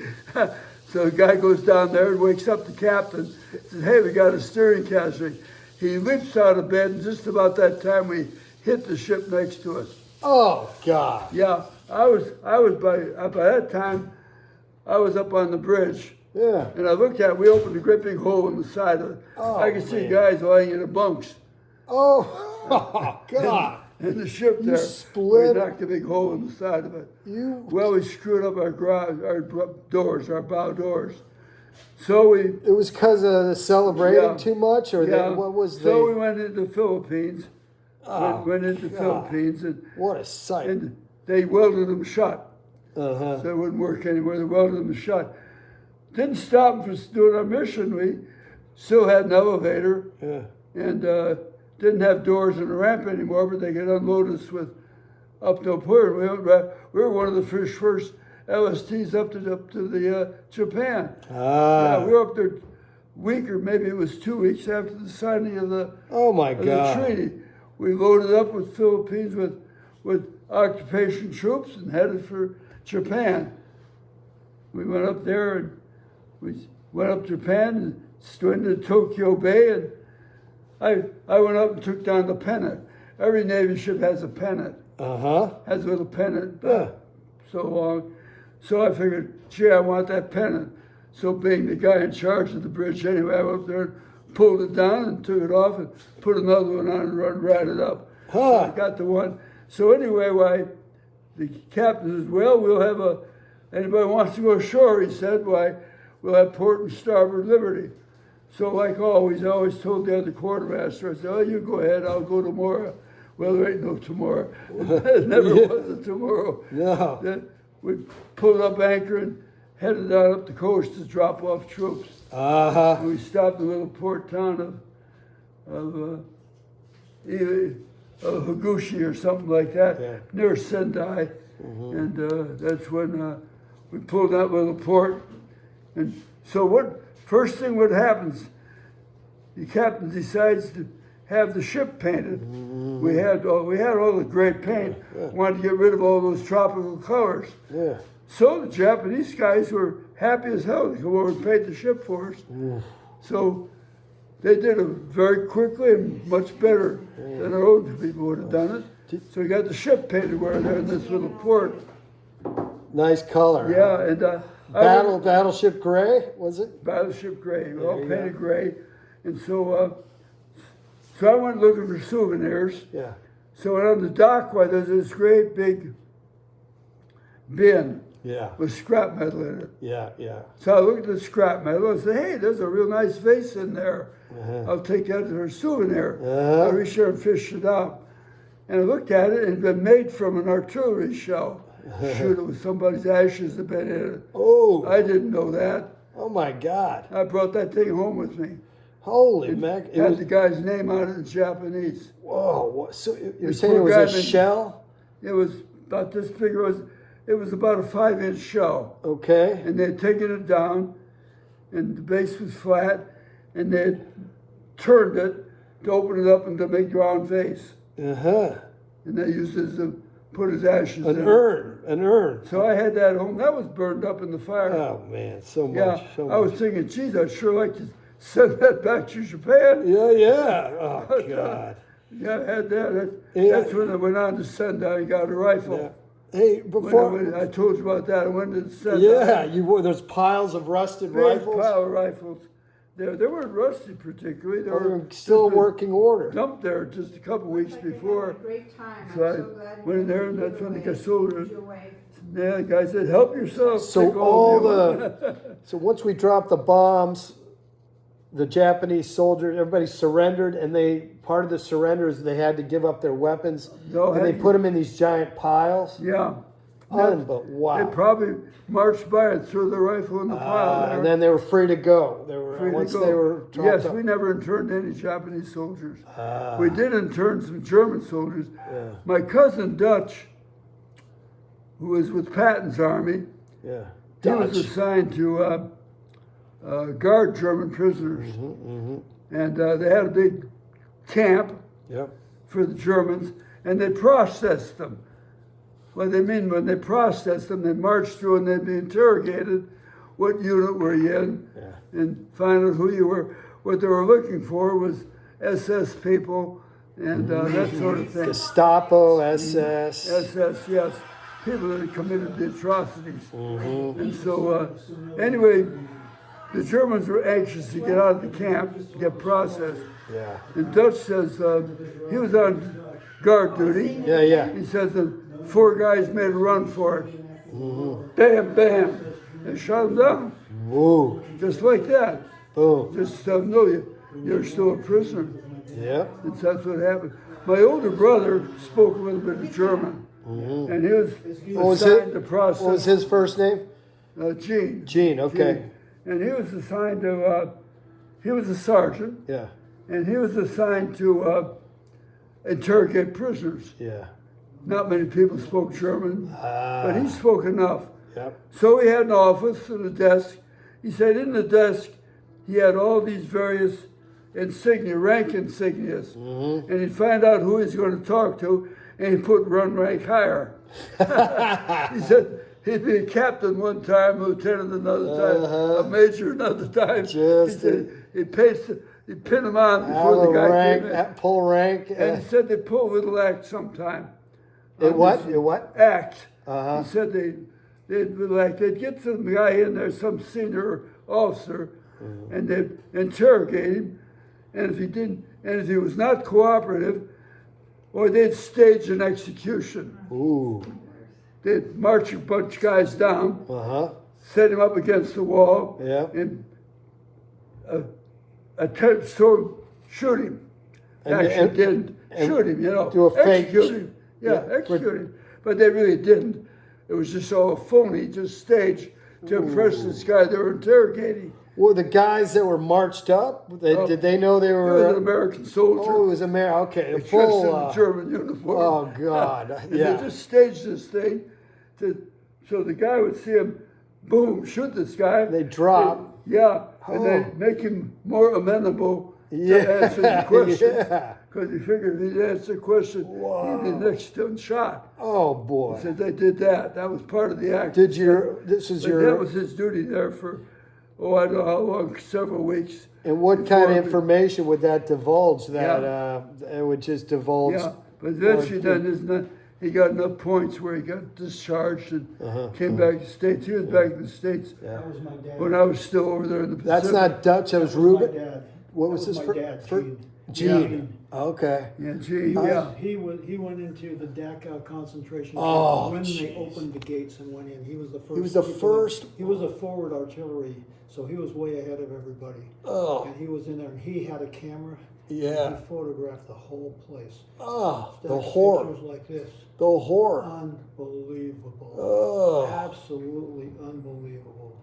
So the guy goes down there and wakes up the captain, says, "Hey, we got a steering casualty." He leaps out of bed, and just about that time we hit the ship next to us. Oh, God. Yeah, I was by that time, I was up on the bridge. Yeah. And I looked at it, we opened a great big hole in the side of it. Oh, I could see man. guys lying in the bunks. Oh, God. And the ship there, split we knocked a big hole in the side of it. You. Well, we screwed up our doors, our bow doors. So It was because of celebrating Yeah. too much, or what was the? So we went into the Philippines. Oh, went into the God. Philippines, What a sight. and they welded them shut. Uh-huh. So it wouldn't work anywhere. They welded them shut. Didn't stop them from doing our mission. We still had an elevator and didn't have doors in the ramp anymore, but they could unload us with up to a point. We were one of the first LSTs up to the Japan. Yeah, we were up there a week, or maybe it was 2 weeks after the signing of the Oh, my the God. treaty. We loaded up with Philippines with occupation troops and headed for Japan. We went up there and we went up Japan and stood into Tokyo Bay, and I went up and took down the pennant. Every Navy ship has a pennant. Has a little pennant. So long. So I figured, gee, I want that pennant. So being the guy in charge of the bridge anyway, I went up there and pulled it down and took it off and put another one on and ran it up. So I got the one. So anyway, the captain says, well, we'll have anybody wants to go ashore, he said, we'll have port and starboard liberty. So like always, I always told the other quartermaster, I said, oh, you go ahead, I'll go tomorrow. Well, there ain't no tomorrow. There never was a tomorrow. No. Then we pulled up anchor and headed on up the coast to drop off troops. We stopped in a little port town of Higuchi or something like that, near Sendai. And that's when we pulled out little port. And so first thing what happens, the captain decides to have the ship painted. We had all the great paint. Wanted to get rid of all those tropical colors. So the Japanese guys were happy as hell to come over and paint the ship for us. So they did it very quickly and much better than our own people would have done it. So we got the ship painted where they're in this little port. Nice color. Yeah, and Battleship gray, was it? Battleship gray, all painted gray. And so I went looking for souvenirs. Yeah. So on the dock, there's this great big bin Yeah. with scrap metal in it. Yeah. Yeah. So I looked at the scrap metal and said, hey, there's a real nice vase in there. Uh-huh. I'll take that as a souvenir. Uh-huh. I reached there and fished it out. And I looked at it, and it had been made from an artillery shell. Shoot, it was somebody's ashes that had been in it. Oh. I didn't know that. Oh my God. I brought that thing home with me. Holy mac! It had the guy's name on it in Japanese. Whoa! So you're The saying it poor was guy a been- shell? It was about this big. It was about a 5-inch shell. Okay. And they'd taken it down, and the base was flat, and they'd turned it to open it up and to make round vase. Uh-huh. And they used it to put his ashes in. An urn. So I had that home. That was burned up in the fire. Oh man, so much. Yeah, So I was much. thinking, geez, I'd sure like to send that back to Japan. Yeah. Oh God. Yeah, I had that. Yeah. That's when I went on to Sendai and got a rifle. Yeah. Hey, When I told you about that. I went to Sendai. Yeah, you were. There's piles of rusted Big rifles. pile of rifles. They weren't rusty particularly. They They were were still just working order. dumped there just a couple weeks before. Great time. So I'm I so glad went in you there, and that's when they got sold it. your way. Yeah, the guy said, help yourself. So take all all of it." So once we dropped the bombs, the Japanese soldiers, everybody surrendered, and part of the surrender is they had to give up their weapons, No, and they had- put them in these giant piles. Yeah. Wow. They probably marched by and threw the rifle in the pile there. And then they were free to go. They were Free to once go. they were dropped Yes, up. we never interned any Japanese soldiers. We did intern some German soldiers. Yeah. My cousin Dutch, who was with Patton's army, Yeah. he was Dutch. assigned to guard German prisoners. Mm-hmm. And they had a big camp Yep. for the Germans, and they processed them. What they mean when they processed them, they marched through and they'd be interrogated. What unit were you in? Yeah. And find out who you were. What they were looking for was SS people and that sort of thing. Gestapo, SS. SS, yes, people that had committed the atrocities. And so, anyway, the Germans were anxious to get out of the camp, get processed. Yeah. And Dutch says he was on guard duty. Yeah. He says the 4 guys made a run for it. Bam, bam. They shot him down. Whoa. Just like that. Boom. Just no, you're still a prisoner. Yep. And that's what happened. My older brother spoke a little bit of German. And he was assigned to process. What was his first name? Gene. Gene, okay. Gene. And he was assigned to, he was a sergeant. Yeah. And he was assigned to interrogate prisoners. Yeah. Not many people spoke German, but he spoke enough. Yep. So he had an office and a desk. He said in the desk, he had all these various insignia, rank insignias. And he'd find out who he's going to talk to, and he'd put one rank higher. He said he'd be a captain one time, lieutenant another time, a major another time. Just he said he'd pin him on before the guy came in. Pull rank. And he said they pull a little act sometime. It what? Act. Uh-huh. He said they'd get some guy in there, some senior officer, and they'd interrogate him. And if he was not cooperative, or they'd stage an execution. Ooh. They'd march a bunch of guys down, Set him up against the wall, Yeah. and attempt to shoot him. Actually didn't shoot him, do a fake execute him. Yeah, yeah, execute him. But they really didn't. It was just all phony, just staged to impress this guy they were interrogating. Were the guys that were marched up? Did they know they He were? was an American soldier. Oh, it was American. Okay, dressed full. in a German uniform. Oh God! And Yeah. they just staged this thing so the guy would see him, boom, shoot this guy. They drop. And they make him more amenable Yeah. to answer the question. Yeah. Because he figured if he'd answer the question, he'd be next to shot. Oh boy! So they did that. That was part of the act. Did your? This is But your. that was his duty there for, I don't know how long, several weeks. And what kind of before- information would that divulge? That it would just divulge. Yeah, but eventually then he got enough points where he got discharged and came back to the States. He was back in the States That was my dad. when I was still over there in the Pacific. That's not Dutch. That was Ruben. My dad. What was That his my fir- dad, fir- Gene. Gene. Okay. Yeah, Gene. He went into the Dachau concentration camp Oh, when jeez. they opened the gates and went in. He was the first. He was the first. He was a forward artillery, so he was way ahead of everybody. Oh. And he was in there, and he had a camera. Yeah. And he photographed the whole place. Oh, the Stacked horror. pictures like this. The horror. Unbelievable. Oh. Absolutely unbelievable.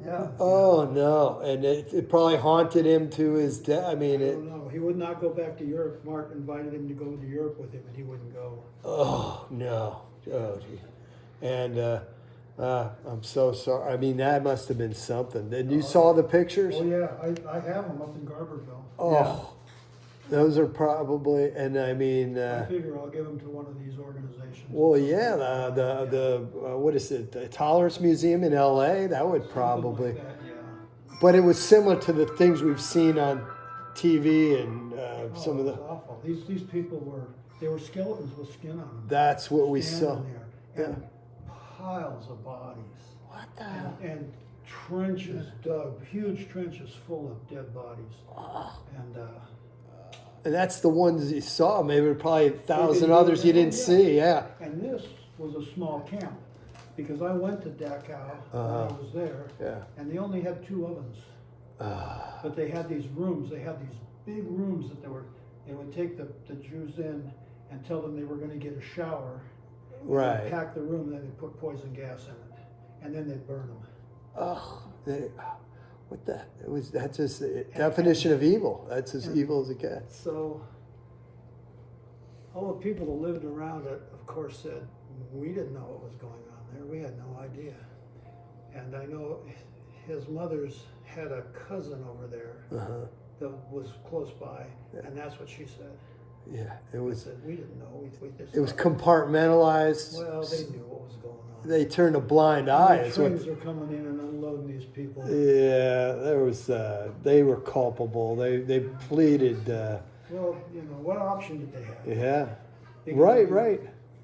Yeah. Oh no! And it probably haunted him to his death. I mean, I don't know. He would not go back to Europe. Mark invited him to go to Europe with him, and he wouldn't go. Oh no! Oh, gee. And I'm so sorry. I mean, that must have been something. And you saw the pictures? Oh yeah, I have them up in Garberville. Oh, those are probably. And I mean, I figure I'll give them to one of these organizations. well, yeah, the what is it? The Tolerance Museum in L.A. That would probably. Something like that, yeah. But it was similar to the things we've seen on TV and some of It the. was awful. These people were skeletons with skin on them. That's what we saw. Standing there, and piles of bodies. What the hell? And trenches dug, huge trenches full of dead bodies. And that's the ones you saw. Maybe probably 1,000 didn't others you even- didn't see. Yeah. And this was a small camp because I went to Dachau when I was there, Yeah. and they only had 2 ovens. But they had these rooms. They had these big rooms that they would take the Jews in and tell them they were going to get a shower. Right. They'd pack the room, and then they'd put poison gas in it, and then they'd burn them. Oh, what the? That's just the definition of evil. That's as evil as it gets. So all the people that lived around it, of course, said, we didn't know what was going on there. We had no idea. And I know his mother's had a cousin over there that was close by, and that's what she said. Yeah, it They was. said, we didn't know. We just It was thought-" compartmentalized. Well, they knew what was going on. They turned a blind eye. The Is what. trains are coming in and unloading these people. Yeah, there was. They were culpable. They pleaded. Well, what option did they have? Yeah. They could- Right.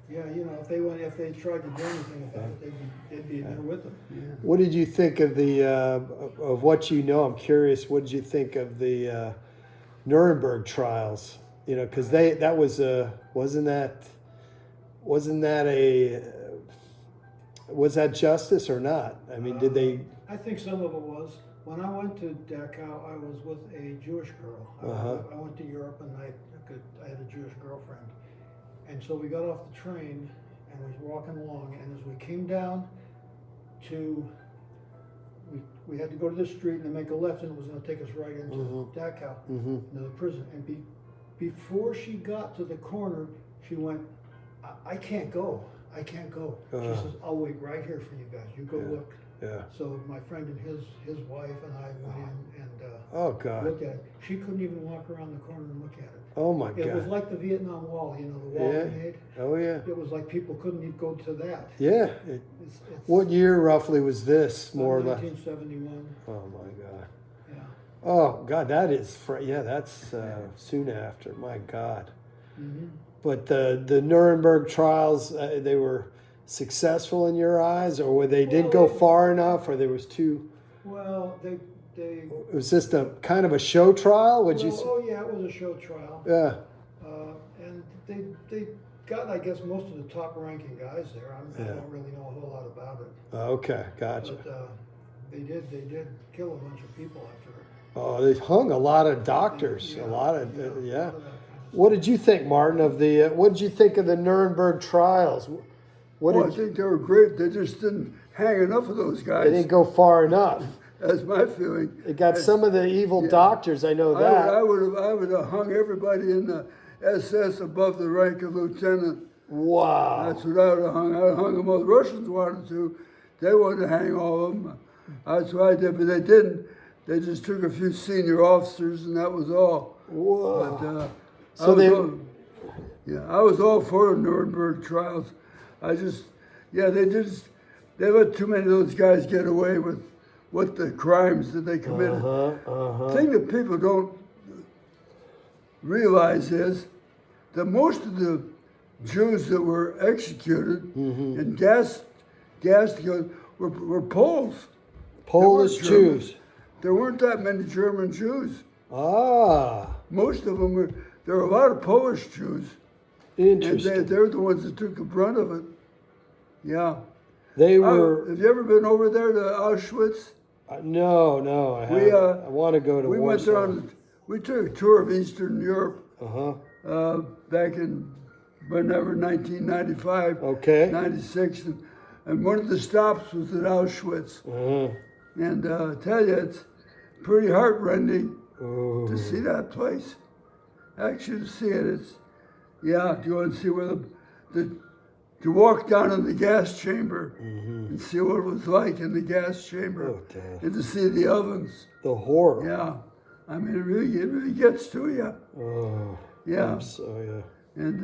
Yeah, if they tried to do anything about it, they'd be in there with them. What did you think of the of what you know? I'm curious. What did you think of the Nuremberg Trials? Because that was wasn't that a was that justice or not? I mean, did they? I think some of it was. When I went to Dachau, I was with a Jewish girl. I went to Europe and I had a Jewish girlfriend. And so we got off the train and was walking along, and as we came down we had to go to this street and then make a left, and it was going to take us right into Dachau, into the prison. And before she got to the corner, she went, I can't go. I can't go. She says, I'll wait right here for you guys. You go look. Yeah. So my friend and his wife and I went in and Oh God. looked at it. She couldn't even walk around the corner and look at it. Oh my It was God. like the Vietnam Wall, the wall Yeah. they made. Oh yeah. It was like people couldn't even go to that. Yeah. It's What year roughly was this? More or less. 1971. Oh my God. Yeah. Oh God, that is that's soon after. My God. Mm-hmm. But the Nuremberg trials, they were successful in your eyes, or they didn't go far enough, or there was too. Well, they. It was just a kind of a show trial. Would you? Oh yeah, it was a show trial. Yeah. And they got, I guess, most of the top ranking guys there. I don't really know a whole lot about it. Okay, gotcha. But they did kill a bunch of people after it. Oh, they hung a lot of doctors. A lot of a lot of that kind of What did you think, Martin, of the? What did you think of the Nuremberg trials? I think they were great. They just didn't hang enough of those guys. They didn't go far enough. That's my feeling. It got some of the evil doctors. I know that. I would have hung everybody in the SS above the rank of lieutenant. Wow. That's what I would have hung. I would have hung them all. The Russians wanted to. They wanted to hang all of them. That's what I did, but they didn't. They just took a few senior officers, and that was all. Whoa. But, So I was all for the Nuremberg trials. They let too many of those guys get away with what the crimes that they committed. The thing that people don't realize is that most of the Jews that were executed and gassed were Poles. Polish They weren't Germans. Jews. There weren't that many German Jews. Ah, Most of them there are a lot of Polish Jews. interesting. And they're the ones that took the brunt of it. Yeah. They were. Have you ever been over there to Auschwitz? No, I haven't. I want to go to We Warsaw. went there we took a tour of Eastern Europe back in whenever, 1995, Okay. 96. And one of the stops was at Auschwitz. And I tell you, it's pretty heartrending to see that place. Actually, to see it, it's, yeah, do you want to see where to walk down in the gas chamber and see what it was like in the gas chamber, and to see the ovens. The horror. Yeah, I mean, it really gets to you. Oh, Yeah. So And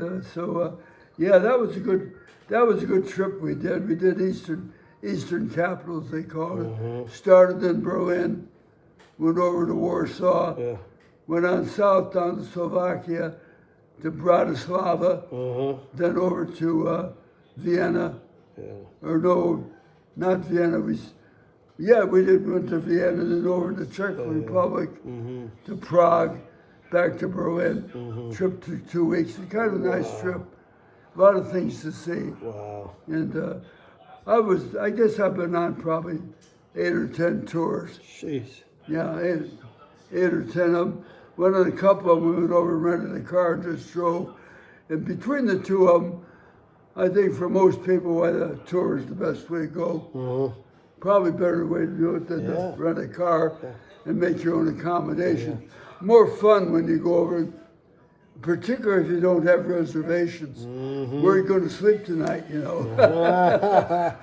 yeah, that was a good trip we did. We did Eastern capitals, they called it. Started in Berlin, went over to Warsaw, went on south down to Slovakia, to Bratislava, then over to Vienna. Or no, not Vienna. We went to Vienna, then over to Czech Republic, to Prague, back to Berlin. Trip took 2 weeks. It's kind of a nice trip. A lot of things to see. Wow. And I guess I've been on probably 8 or 10 tours. Jeez. Yeah, eight or 10 of them. Went on a couple of them. We went over and rented a car and just drove. And between the two of them, I think for most people, why the tour is the best way to go. Probably better way to do it than to rent a car and make your own accommodations. More fun when you go over, particularly if you don't have reservations. Where are you going to sleep tonight, you know?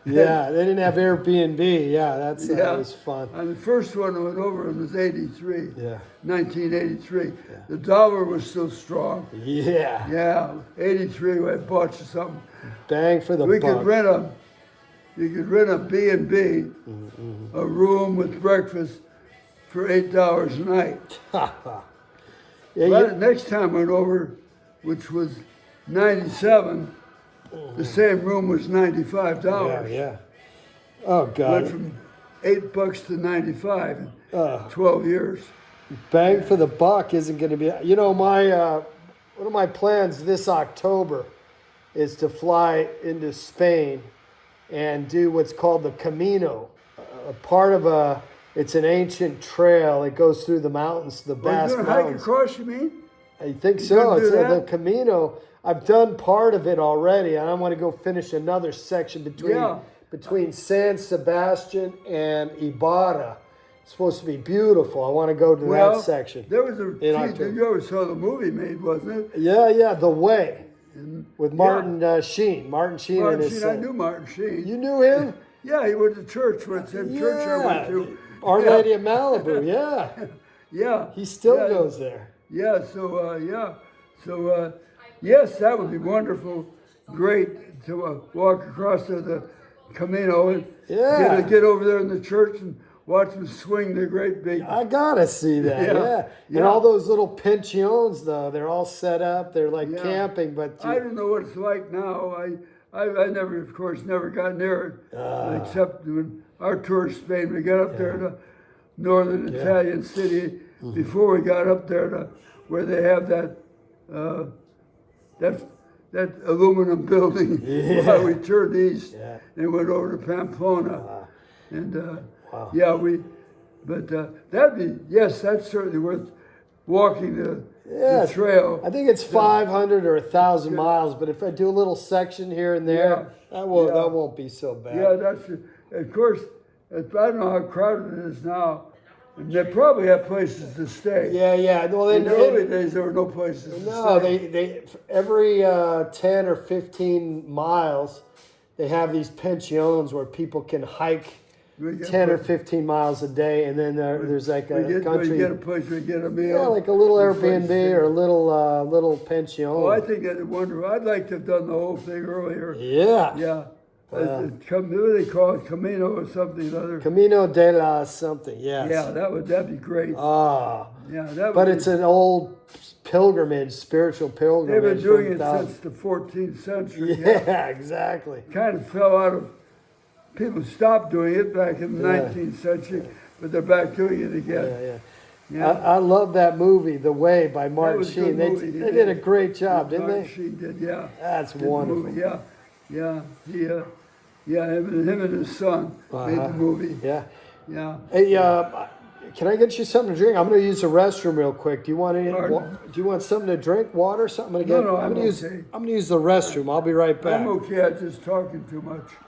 Yeah, they didn't have Airbnb. Yeah, that was fun. And the first one I went over was 83. Yeah. 1983. The dollar was still strong. Yeah. Yeah, 83. I bought you something. Bang for the You buck. could rent a B&B, a room with breakfast for $8 a night. Yeah, Next time I went over, which was 97, the same room was $95. yeah. Oh Went God. from $8 to 95 in 12 years. Bang for the buck isn't going to be. You know, one of my plans this October is to fly into Spain and do what's called the Camino, a part of it's an ancient trail. It goes through the mountains, the Basque You're going to hike Mountains. across, you mean? I think You so. gonna do It's the that? Camino. I've done part of it already, and I want to go finish another section between San Sebastian and Ibarra. It's supposed to be beautiful. I want to go to that section. There was October. you ever saw the movie made, wasn't it? Yeah, The Way with Martin Sheen. Martin Sheen Martin and his Sheen, I knew Martin Sheen. You knew him? Yeah, he went to church. Went to the same church I went to. Our Lady of Malibu, yeah. Yeah. He still goes there. Yeah, yes, that would be wonderful. Great to walk across the Camino and get over there in the church and watch them swing the great big. I gotta see that, yeah. And all those little pensions, though, they're all set up. They're like camping, but I don't know what it's like now. I never, of course, never got near it, except when our tour of Spain. We got up there to northern Italian city before we got up there to where they have that aluminum building. While we turned east and went over to Pamplona, and that's certainly worth walking the trail. I think it's 500 or 1,000 miles, but if I do a little section here and there, that won't be so bad. Yeah, of course. I don't know how crowded it is now. And they probably have places to stay. Yeah. Well, in the early days, there were no places to stay. No, they every 10 or 15 miles, they have these pensions where people can hike 10 or 15 miles a day, and then there's like a country. We get a place, we get a meal. Yeah, like a little Airbnb or a little pension. Oh, I think that's wonderful. I'd like to have done the whole thing earlier. Yeah. Yeah. What do they call it? Camino or something or other? Camino de la something, yes. Yeah, that'd be great. Yeah, but it's an old pilgrimage, spiritual pilgrimage. They've been doing it since the 14th century. Yeah, exactly. Kind of fell out of. People stopped doing it back in the 19th century, but they're back doing it again. Yeah. Yeah. I love that movie, The Way by Martin was a good Sheen. movie. They did a great job, didn't Martin they? Sheen did, yeah. That's Did the wonderful. movie, yeah, yeah. Him and his son made the movie. Yeah. Yeah. Hey, can I get you something to drink? I'm going to use the restroom real quick. Do you want Pardon? do you want something to drink? Water? Something to No, get? no, I'm I'm gonna use okay. I'm going to use the restroom. I'll be right back. I'm okay. I'm just talking too much.